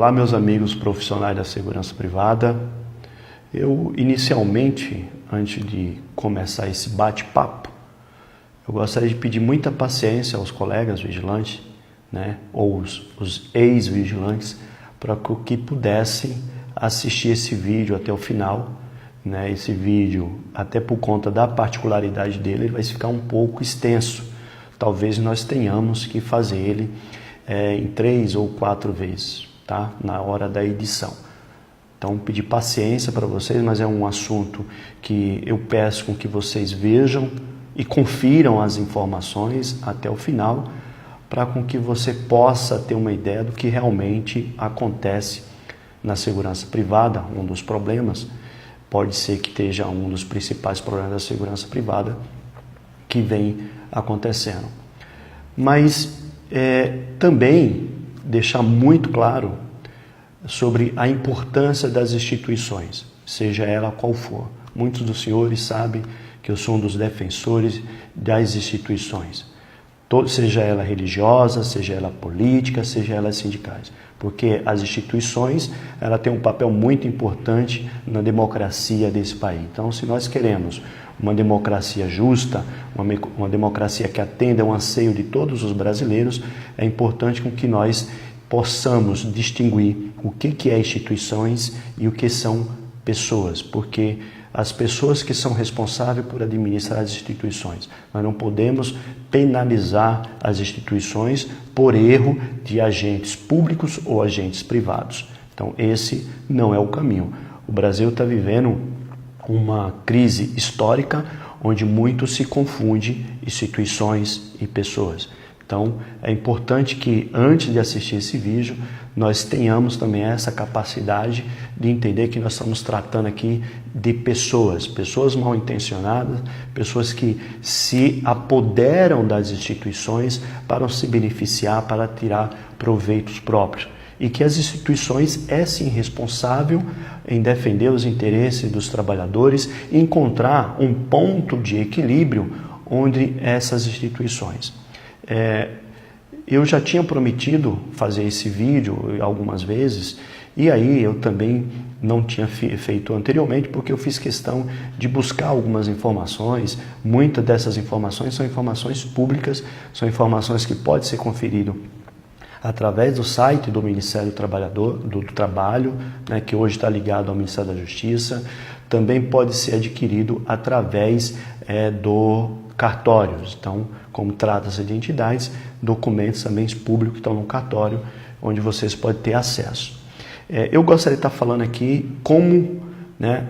Olá, meus amigos profissionais da segurança privada. Eu, inicialmente, antes de começar esse bate-papo, eu gostaria de pedir muita paciência aos colegas vigilantes, né, ou os ex-vigilantes, para que pudessem assistir esse vídeo até o final. Né? Esse vídeo, até por conta da particularidade dele, ele vai ficar um pouco extenso. Talvez nós tenhamos que fazer ele em 3 ou 4 vezes, tá? Na hora da edição. Então, pedir paciência para vocês, mas é um assunto que eu peço com que vocês vejam e confiram as informações até o final, para com que você possa ter uma ideia do que realmente acontece na segurança privada. Um dos problemas, pode ser que esteja um dos principais problemas da segurança privada que vem acontecendo. Mas também deixar muito claro sobre a importância das instituições, seja ela qual for. Muitos dos senhores sabem que eu sou um dos defensores das instituições, seja ela religiosa, seja ela política, seja ela sindicais, porque as instituições ela tem um papel muito importante na democracia desse país. Então, se nós queremos uma democracia justa, uma democracia que atenda ao anseio de todos os brasileiros, é importante com que nós possamos distinguir o que é instituições e o que são pessoas, porque as pessoas que são responsáveis por administrar as instituições. Nós não podemos penalizar as instituições por erro de agentes públicos ou agentes privados. Então, esse não é o caminho. O Brasil está vivendo uma crise histórica onde muito se confunde instituições e pessoas. Então, é importante que antes de assistir esse vídeo, nós tenhamos também essa capacidade de entender que nós estamos tratando aqui de pessoas mal intencionadas, pessoas que se apoderam das instituições para se beneficiar, para tirar proveitos próprios. E que as instituições é sim responsável em defender os interesses dos trabalhadores e encontrar um ponto de equilíbrio onde essas instituições. Eu já tinha prometido fazer esse vídeo algumas vezes e aí eu também não tinha feito anteriormente porque eu fiz questão de buscar algumas informações. Muitas dessas informações são informações públicas, são informações que pode ser conferido através do site do Ministério do Trabalho, né, que hoje está ligado ao Ministério da Justiça. Também pode ser adquirido através do cartórios. Então, como trata-se de entidades, documentos também públicos que estão no cartório, onde vocês podem ter acesso. Eu gostaria de estar falando aqui como, né,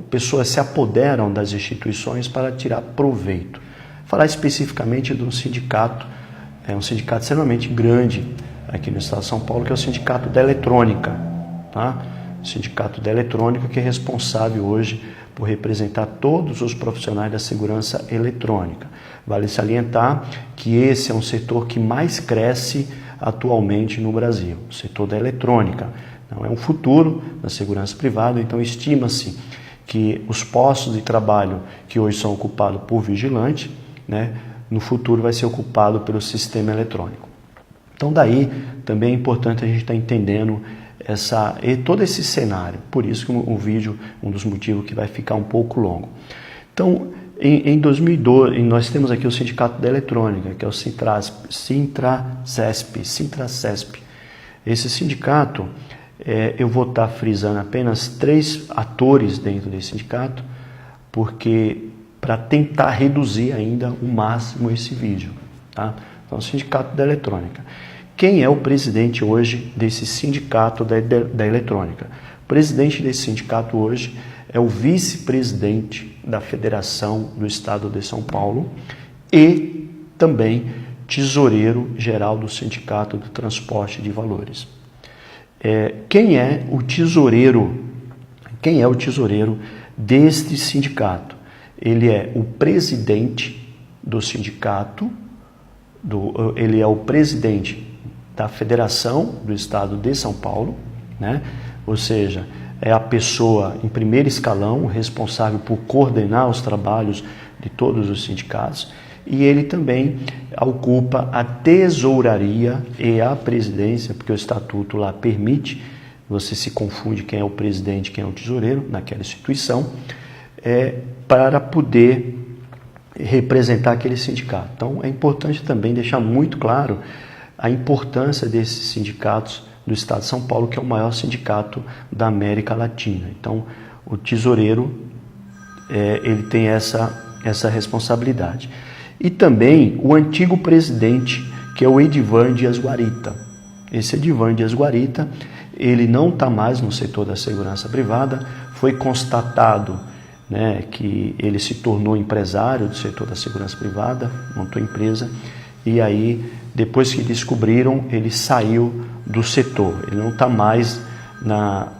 pessoas se apoderam das instituições para tirar proveito. Falar especificamente de um sindicato, um sindicato extremamente grande aqui no estado de São Paulo, que é o Sindicato da Eletrônica. Tá? O Sindicato da Eletrônica, que é responsável hoje por representar todos os profissionais da segurança eletrônica. Vale salientar que esse é um setor que mais cresce atualmente no Brasil, o setor da eletrônica. Não é um futuro da segurança privada, então estima-se que os postos de trabalho que hoje são ocupados por vigilante, né, no futuro vai ser ocupado pelo sistema eletrônico. Então daí também é importante a gente estar entendendo todo esse cenário. Por isso que o vídeo, um dos motivos que vai ficar um pouco longo. Então, em 2012, nós temos aqui o Sindicato da Eletrônica, que é o Sintracesp. Esse sindicato, eu vou estar frisando apenas 3 atores dentro desse sindicato, porque para tentar reduzir ainda o máximo esse vídeo. Tá? Então, o Sindicato da Eletrônica. Quem é o presidente hoje desse sindicato da eletrônica? O presidente desse sindicato hoje é o vice-presidente da Federação do Estado de São Paulo e também tesoureiro-geral do Sindicato do Transporte de Valores. Quem é o tesoureiro deste sindicato? Ele é o presidente do sindicato, ele é o presidente da Federação do Estado de São Paulo, né? Ou seja, é a pessoa em primeiro escalão responsável por coordenar os trabalhos de todos os sindicatos, e ele também ocupa a tesouraria e a presidência, porque o estatuto lá permite, você se confunde quem é o presidente e quem é o tesoureiro naquela instituição, para poder representar aquele sindicato. Então é importante também deixar muito claro a importância desses sindicatos do Estado de São Paulo, que é o maior sindicato da América Latina. Então o tesoureiro ele tem essa responsabilidade. E também o antigo presidente, que é o Edivan Dias Guarita. Esse Edivan Dias Guarita, ele não está mais no setor da segurança privada, foi constatado, né, que ele se tornou empresário do setor da segurança privada, montou empresa, e aí, depois que descobriram, ele saiu do setor. Ele não está mais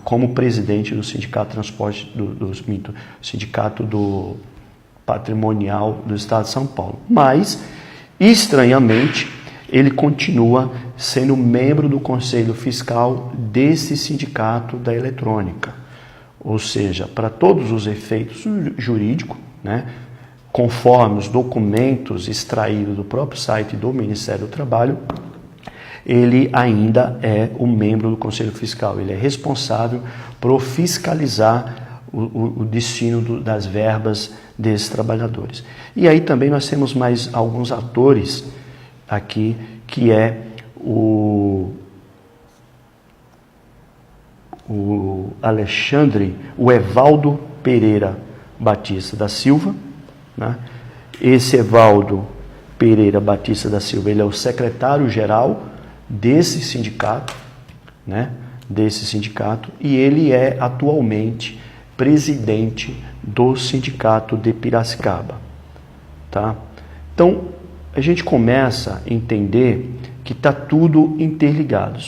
como presidente do Sindicato Transporte, Sindicato do Patrimonial do Estado de São Paulo. Mas, estranhamente, ele continua sendo membro do Conselho Fiscal desse sindicato da eletrônica. Ou seja, para todos os efeitos jurídicos, né, conforme os documentos extraídos do próprio site do Ministério do Trabalho, ele ainda é um membro do Conselho Fiscal. Ele é responsável por fiscalizar o destino das verbas desses trabalhadores. E aí também nós temos mais alguns atores aqui, que é o Evaldo Pereira Batista da Silva, né? Esse Evaldo Pereira Batista da Silva, ele é o secretário-geral desse sindicato, né? Desse sindicato, e ele é atualmente presidente do sindicato de Piracicaba, tá? Então, a gente começa a entender que está tudo interligado.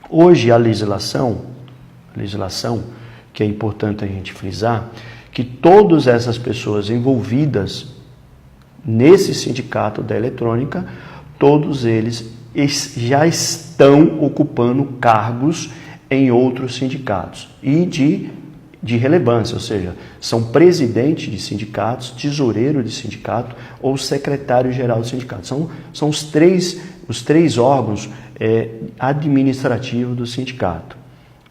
Hoje a legislação, que é importante a gente frisar, que todas essas pessoas envolvidas nesse sindicato da eletrônica, todos eles já estão ocupando cargos em outros sindicatos e de relevância, ou seja, são presidente de sindicatos, tesoureiro de sindicato ou secretário-geral do sindicato. São os três órgãos administrativos do sindicato.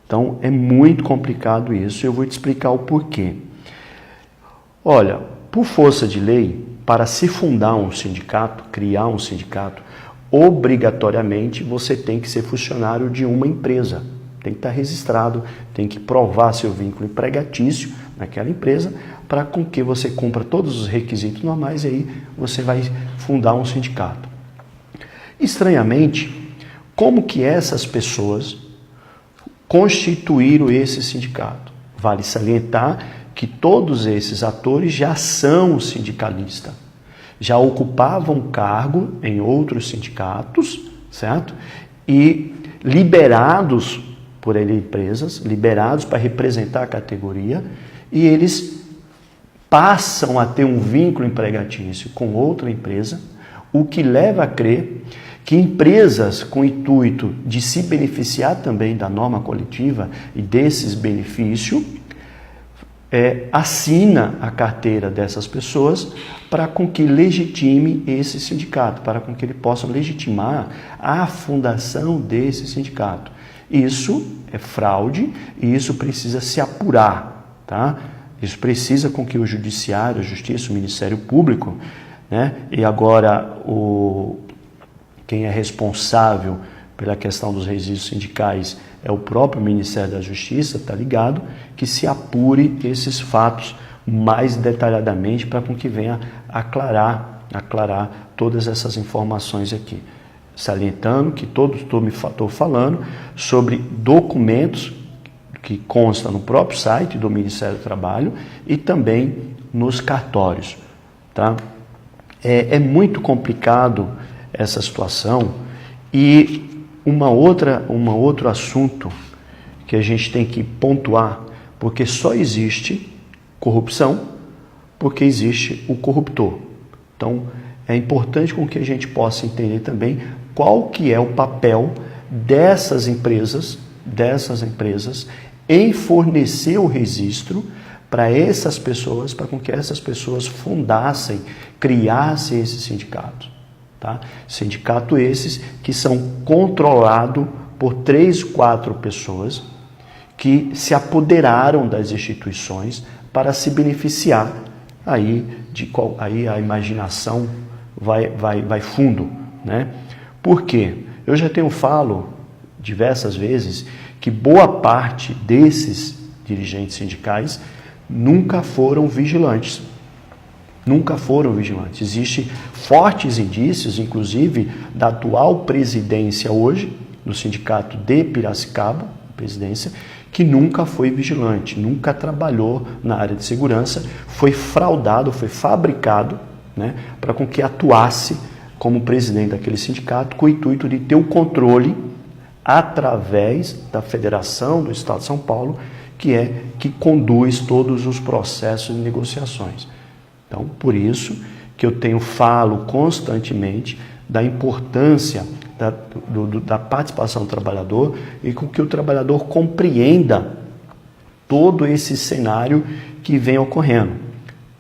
Então, é muito complicado isso, e eu vou te explicar o porquê. Olha, por força de lei, para se fundar um sindicato, criar um sindicato, obrigatoriamente você tem que ser funcionário de uma empresa. Tem que estar registrado, tem que provar seu vínculo empregatício naquela empresa, para com que você cumpra todos os requisitos normais, e aí você vai fundar um sindicato. Estranhamente, como que essas pessoas constituíram esse sindicato? Vale salientar que todos esses atores já são sindicalistas, já ocupavam cargo em outros sindicatos, certo? E liberados por empresas, liberados para representar a categoria, e eles passam a ter um vínculo empregatício com outra empresa, o que leva a crer que empresas com o intuito de se beneficiar também da norma coletiva e desses benefícios, assina a carteira dessas pessoas para com que legitime esse sindicato, para com que ele possa legitimar a fundação desse sindicato. Isso é fraude e isso precisa se apurar, tá? Isso precisa com que o Judiciário, a Justiça, o Ministério Público, né? E agora quem é responsável pela questão dos registros sindicais é o próprio Ministério da Justiça, tá ligado? Que se apure esses fatos mais detalhadamente para com que venha aclarar todas essas informações aqui. Salientando que estou falando sobre documentos que constam no próprio site do Ministério do Trabalho e também nos cartórios, tá? É muito complicado essa situação, e outro assunto que a gente tem que pontuar, porque só existe corrupção porque existe o corruptor. Então, é importante com que a gente possa entender também qual que é o papel dessas empresas em fornecer o registro para essas pessoas, para com que essas pessoas fundassem, criassem esses sindicatos. Tá? Sindicato esses que são controlados por 3, 4 pessoas que se apoderaram das instituições para se beneficiar. Aí a imaginação vai fundo. Né? Por quê? Eu já falo diversas vezes que boa parte desses dirigentes sindicais nunca foram vigilantes. Nunca foram vigilantes. Existem fortes indícios, inclusive, da atual presidência hoje, do sindicato de Piracicaba, presidência, que nunca foi vigilante, nunca trabalhou na área de segurança, foi fraudado, foi fabricado, né, para com que atuasse como presidente daquele sindicato com o intuito de ter o controle através da Federação do Estado de São Paulo, que conduz todos os processos de negociações. Então, por isso que eu falo constantemente da importância da participação do trabalhador e com que o trabalhador compreenda todo esse cenário que vem ocorrendo.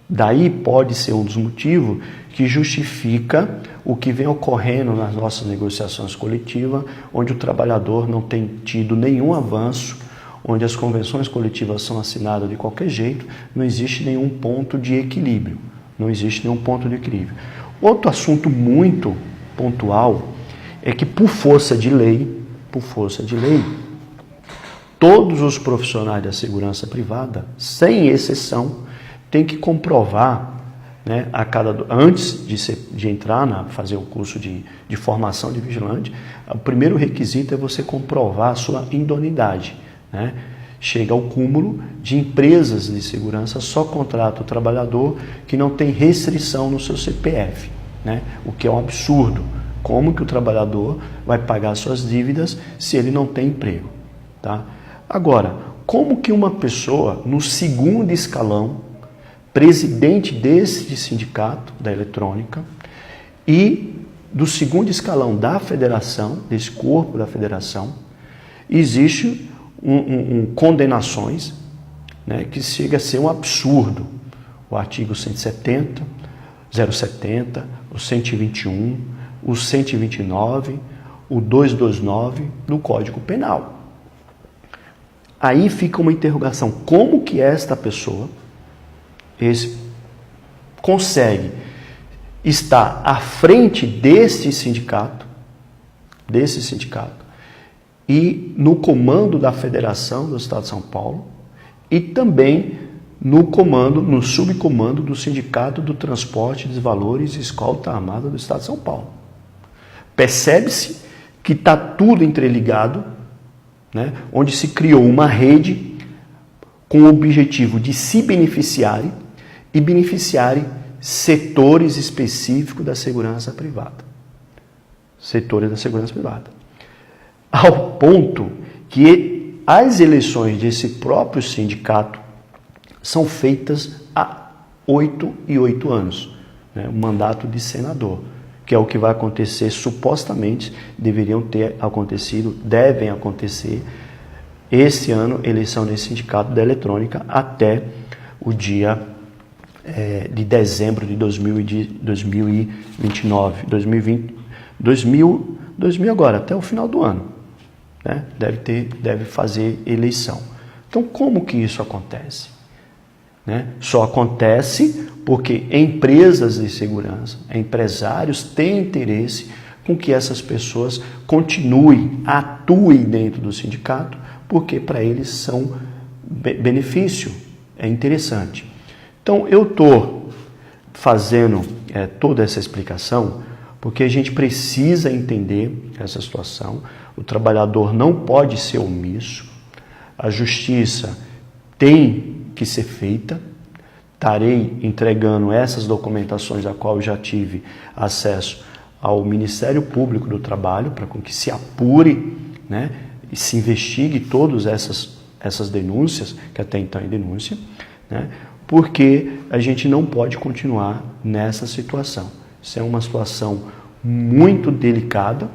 Daí pode ser um dos motivos que justifica o que vem ocorrendo nas nossas negociações coletivas, onde o trabalhador não tem tido nenhum avanço, onde as convenções coletivas são assinadas de qualquer jeito, não existe nenhum ponto de equilíbrio. Não existe nenhum ponto de equilíbrio. Outro assunto muito pontual é que, por força de lei, todos os profissionais da segurança privada, sem exceção, têm que comprovar, né, antes de entrar, fazer o curso de formação de vigilante, o primeiro requisito é você comprovar a sua idoneidade, né? Chega ao cúmulo de empresas de segurança só contratam o trabalhador que não tem restrição no seu CPF, né? O que é um absurdo. Como que o trabalhador vai pagar suas dívidas se ele não tem emprego? Tá? Agora, como que uma pessoa no segundo escalão, presidente desse sindicato da eletrônica e do segundo escalão da federação, desse corpo da federação, existe condenações, né, que chega a ser um absurdo. O artigo 170, 070, o 121, o 129, o 229 do Código Penal. Aí fica uma interrogação: como que esta pessoa consegue estar à frente desse sindicato e no comando da Federação do Estado de São Paulo e também no subcomando do Sindicato do Transporte dos Valores e Escolta Armada do Estado de São Paulo? Percebe-se que está tudo interligado, né? Onde se criou uma rede com o objetivo de se beneficiarem e beneficiarem setores específicos da segurança privada. Setores da segurança privada. Ao ponto que as eleições desse próprio sindicato são feitas há 8 e 8 anos, né? Um mandato de senador, que é o que vai acontecer, supostamente deveriam ter acontecido, devem acontecer esse ano, eleição desse sindicato da eletrônica até o dia de dezembro de 2029, 2020 agora, até o final do ano, né? Deve fazer eleição. Então, como que isso acontece? Né? Só acontece porque empresas de segurança, empresários têm interesse com que essas pessoas atuem dentro do sindicato, porque para eles são benefício, é interessante. Então, eu estou fazendo toda essa explicação porque a gente precisa entender essa situação. O trabalhador não pode ser omisso, a justiça tem que ser feita. Estarei entregando essas documentações a qual eu já tive acesso ao Ministério Público do Trabalho para que se apure, né, e se investigue todas essas denúncias, que até então é denúncia, né, porque a gente não pode continuar nessa situação. Isso é uma situação muito delicada,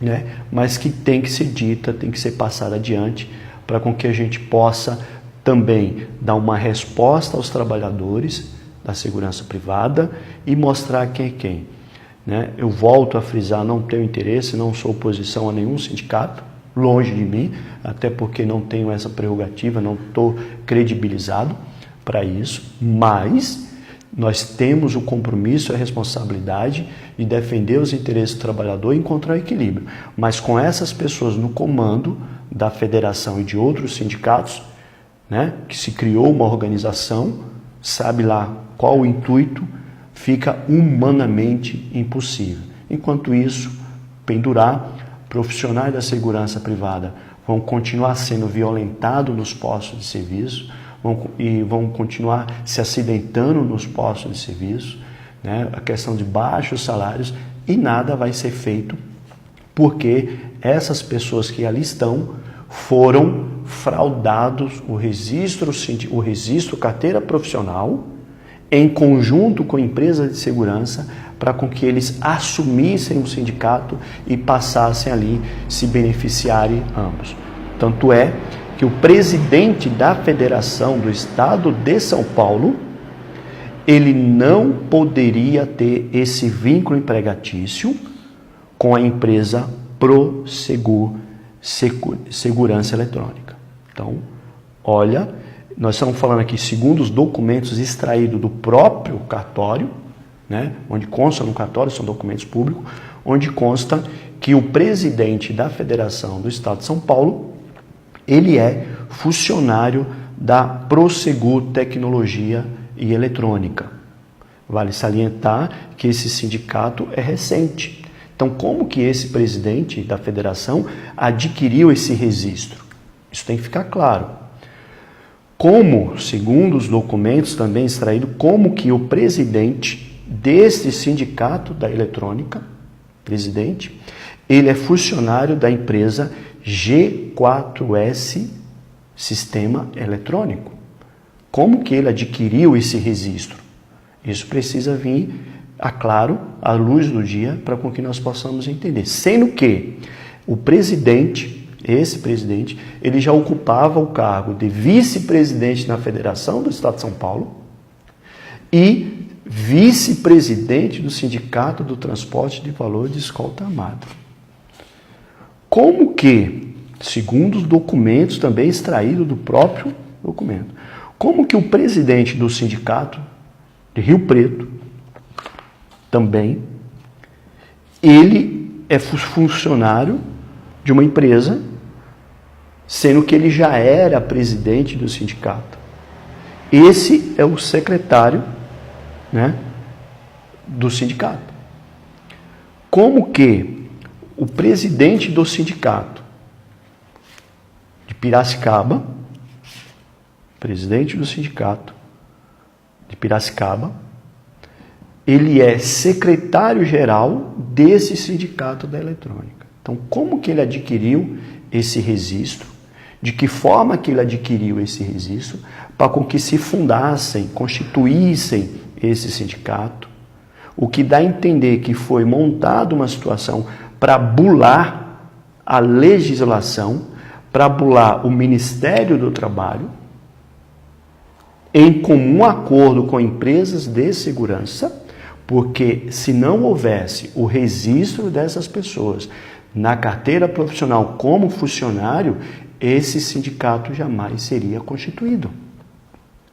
né, mas que tem que ser dita, tem que ser passada adiante para com que a gente possa também dar uma resposta aos trabalhadores da segurança privada e mostrar quem é quem. Né? Eu volto a frisar, não tenho interesse, não sou oposição a nenhum sindicato, longe de mim, até porque não tenho essa prerrogativa, não estou credibilizado para isso, mas nós temos o compromisso e a responsabilidade de defender os interesses do trabalhador e encontrar equilíbrio. Mas com essas pessoas no comando da federação e de outros sindicatos, né, que se criou uma organização, sabe lá qual o intuito, fica humanamente impossível. Enquanto isso, pendurar, profissionais da segurança privada vão continuar sendo violentados nos postos de serviço, vão continuar se acidentando nos postos de serviço, né? A questão de baixos salários, e nada vai ser feito porque essas pessoas que ali estão foram fraudados o registro carteira profissional em conjunto com empresas de segurança para com que eles assumissem o sindicato e passassem ali se beneficiarem ambos. Tanto é que o presidente da Federação do Estado de São Paulo, ele não poderia ter esse vínculo empregatício com a empresa Prosegur Segurança Eletrônica. Então, olha, nós estamos falando aqui segundo os documentos extraídos do próprio cartório, né, onde consta no cartório, são documentos públicos, onde consta que o presidente da Federação do Estado de São Paulo, ele é funcionário da Prosegur Tecnologia e Eletrônica. Vale salientar que esse sindicato é recente. Então, como que esse presidente da federação adquiriu esse registro? Isso tem que ficar claro. Como, segundo os documentos também extraídos, como que o presidente deste sindicato da eletrônica, presidente, ele é funcionário da empresa G4S Sistema Eletrônico. Como que ele adquiriu esse registro? Isso precisa vir, claro, à luz do dia, para com que nós possamos entender. Sendo que o presidente, esse presidente, ele já ocupava o cargo de vice-presidente na Federação do Estado de São Paulo e vice-presidente do Sindicato do Transporte de Valor de Escolta Armada. Como que, segundo os documentos também extraídos do próprio documento, como que o presidente do sindicato de Rio Preto também, ele é funcionário de uma empresa, sendo que ele já era presidente do sindicato. Esse é o secretário, né, do sindicato. Como que o presidente do sindicato de Piracicaba, presidente do sindicato de Piracicaba, ele é secretário-geral desse sindicato da eletrônica. Então, como que ele adquiriu esse registro? De que forma que ele adquiriu esse registro para com que se fundassem, constituíssem esse sindicato? O que dá a entender que foi montada uma situação para bular a legislação, para bular o Ministério do Trabalho, em comum acordo com empresas de segurança, porque se não houvesse o registro dessas pessoas na carteira profissional como funcionário, esse sindicato jamais seria constituído.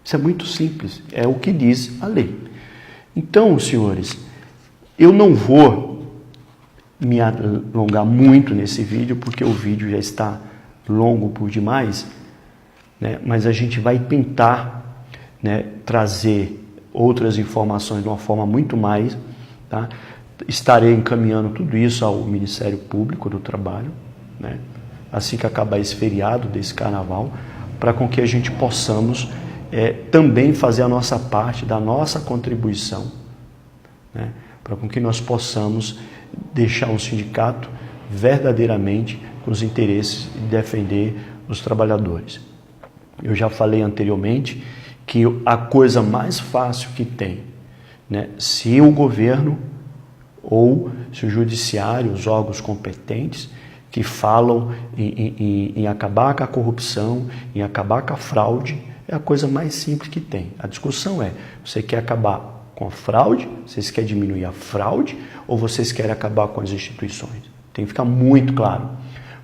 Isso é muito simples, é o que diz a lei. Então, senhores, eu não vou me alongar muito nesse vídeo, porque o vídeo já está longo por demais, né? Mas a gente vai tentar, né, trazer outras informações de uma forma muito mais, tá? Estarei encaminhando tudo isso ao Ministério Público do Trabalho, né, assim que acabar esse feriado desse carnaval, para com que a gente possamos também fazer a nossa parte, da nossa contribuição, né, para com que nós possamos deixar o sindicato verdadeiramente com os interesses de defender os trabalhadores. Eu já falei anteriormente que a coisa mais fácil que tem, né, se o governo ou se o judiciário, os órgãos competentes, que falam em acabar com a corrupção, em acabar com a fraude. É a coisa mais simples que tem. A discussão é, você quer acabar com a fraude, vocês querem diminuir a fraude ou vocês querem acabar com as instituições? Tem que ficar muito claro.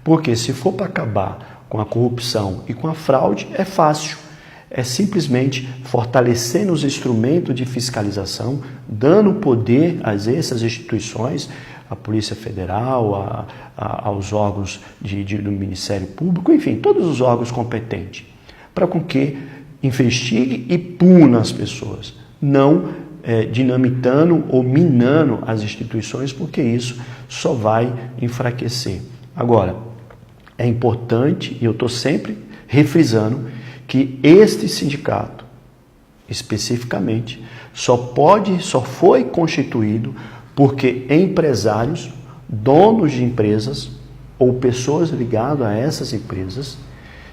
Porque se for para acabar com a corrupção e com a fraude, é fácil. É simplesmente fortalecendo os instrumentos de fiscalização, dando poder a essas instituições, a Polícia Federal, aos órgãos do Ministério Público, enfim, todos os órgãos competentes, para com que investigue e puna as pessoas, não dinamitando ou minando as instituições, porque isso só vai enfraquecer. Agora, é importante, e eu estou sempre refrisando, que este sindicato, especificamente, só foi constituído porque empresários, donos de empresas ou pessoas ligadas a essas empresas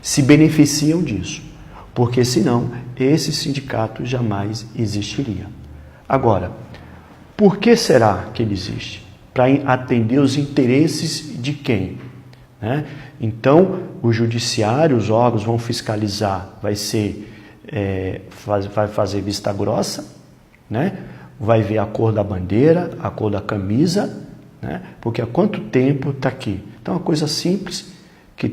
se beneficiam disso, porque senão esse sindicato jamais existiria. Agora, por que será que ele existe? Para atender os interesses de quem? Então, o judiciário, os órgãos vão fiscalizar, vai fazer vista grossa, vai ver a cor da bandeira, a cor da camisa, porque há quanto tempo está aqui. Então, é uma coisa simples que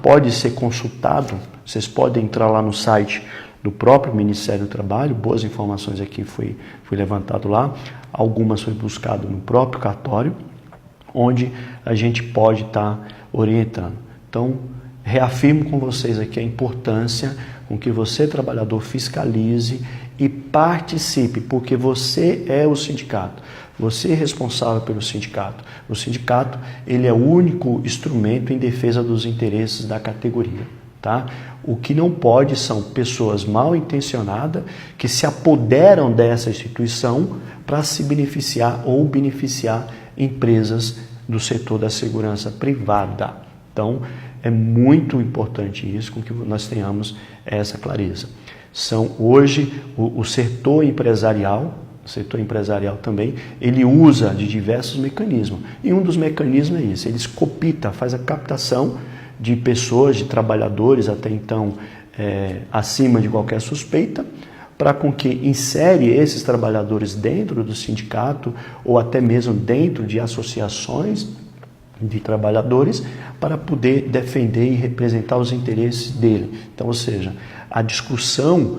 pode ser consultado. Vocês podem entrar lá no site do próprio Ministério do Trabalho, boas informações aqui foi levantado lá, algumas foi buscado no próprio cartório, onde a gente pode estar orientando. Então, reafirmo com vocês aqui a importância com que você, trabalhador, fiscalize e participe, porque você é o sindicato, você é responsável pelo sindicato. O sindicato, ele é o único instrumento em defesa dos interesses da categoria, tá? O que não pode são pessoas mal intencionadas que se apoderam dessa instituição para se beneficiar ou beneficiar empresas do setor da segurança privada. Então, é muito importante isso, com que nós tenhamos essa clareza. Hoje, o setor empresarial também, ele usa de diversos mecanismos. E um dos mecanismos é isso, eles faz a captação de pessoas, de trabalhadores, até então acima de qualquer suspeita, para com que insere esses trabalhadores dentro do sindicato ou até mesmo dentro de associações de trabalhadores para poder defender e representar os interesses dele. Então, ou seja, a discussão,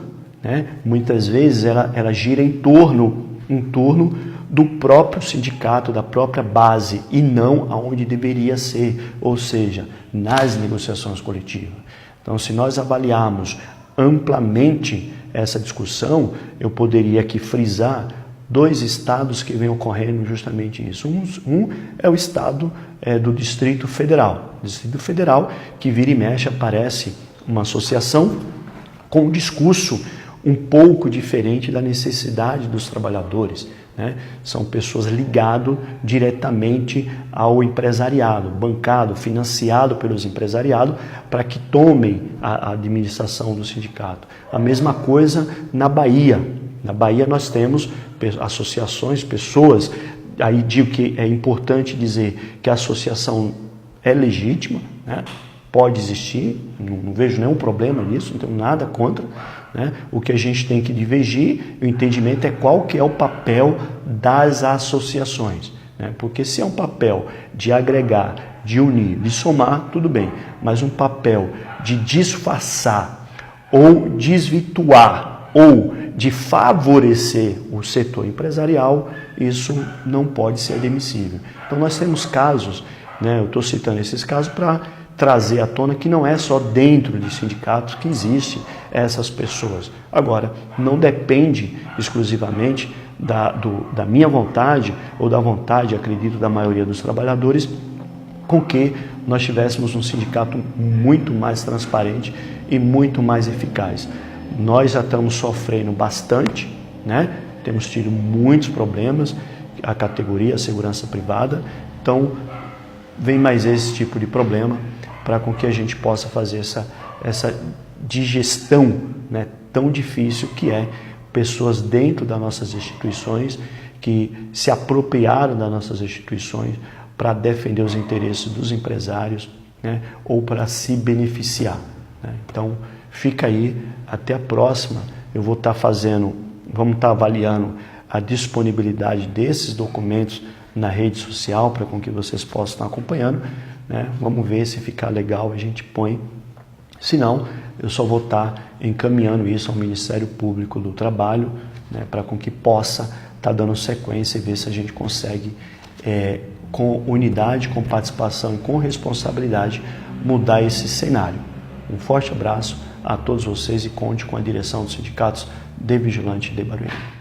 muitas vezes ela gira em torno do próprio sindicato, da própria base e não aonde deveria ser, ou seja, nas negociações coletivas. Então, se nós avaliarmos amplamente essa discussão, eu poderia aqui frisar 2 estados que vem ocorrendo justamente isso. Um é o estado do Distrito Federal. Distrito Federal, que vira e mexe, aparece uma associação com um discurso um pouco diferente da necessidade dos trabalhadores. São pessoas ligadas diretamente ao empresariado, bancado, financiado pelos empresariados, para que tomem a administração do sindicato. A mesma coisa na Bahia. Na Bahia nós temos associações, pessoas, aí digo que é importante dizer que a associação é legítima, pode existir, não vejo nenhum problema nisso, não tenho nada contra. O que a gente tem que divergir, o entendimento é qual que é o papel das associações. Porque se é um papel de agregar, de unir, de somar, tudo bem, mas um papel de disfarçar ou desvirtuar ou de favorecer o setor empresarial, isso não pode ser admissível. Então nós temos casos, eu estou citando esses casos para trazer à tona que não é só dentro de sindicatos que existem essas pessoas. Agora, não depende exclusivamente da minha vontade ou da vontade, acredito, da maioria dos trabalhadores, com que nós tivéssemos um sindicato muito mais transparente e muito mais eficaz. Nós já estamos sofrendo bastante, temos tido muitos problemas, a categoria, a segurança privada, então vem mais esse tipo de problema para com que a gente possa fazer essa digestão tão difícil que é pessoas dentro das nossas instituições que se apropriaram das nossas instituições para defender os interesses dos empresários, né, ou para se beneficiar, né? Então, fica aí, até a próxima. Eu vou estar vamos estar avaliando a disponibilidade desses documentos na rede social para com que vocês possam estar acompanhando, né? Vamos ver se ficar legal, a gente põe. Se não, eu só vou estar encaminhando isso ao Ministério Público do Trabalho, né, para com que possa estar dando sequência e ver se a gente consegue, com unidade, com participação e com responsabilidade, mudar esse cenário. Um forte abraço a todos vocês e conte com a direção dos sindicatos de Vigilante de Barueri.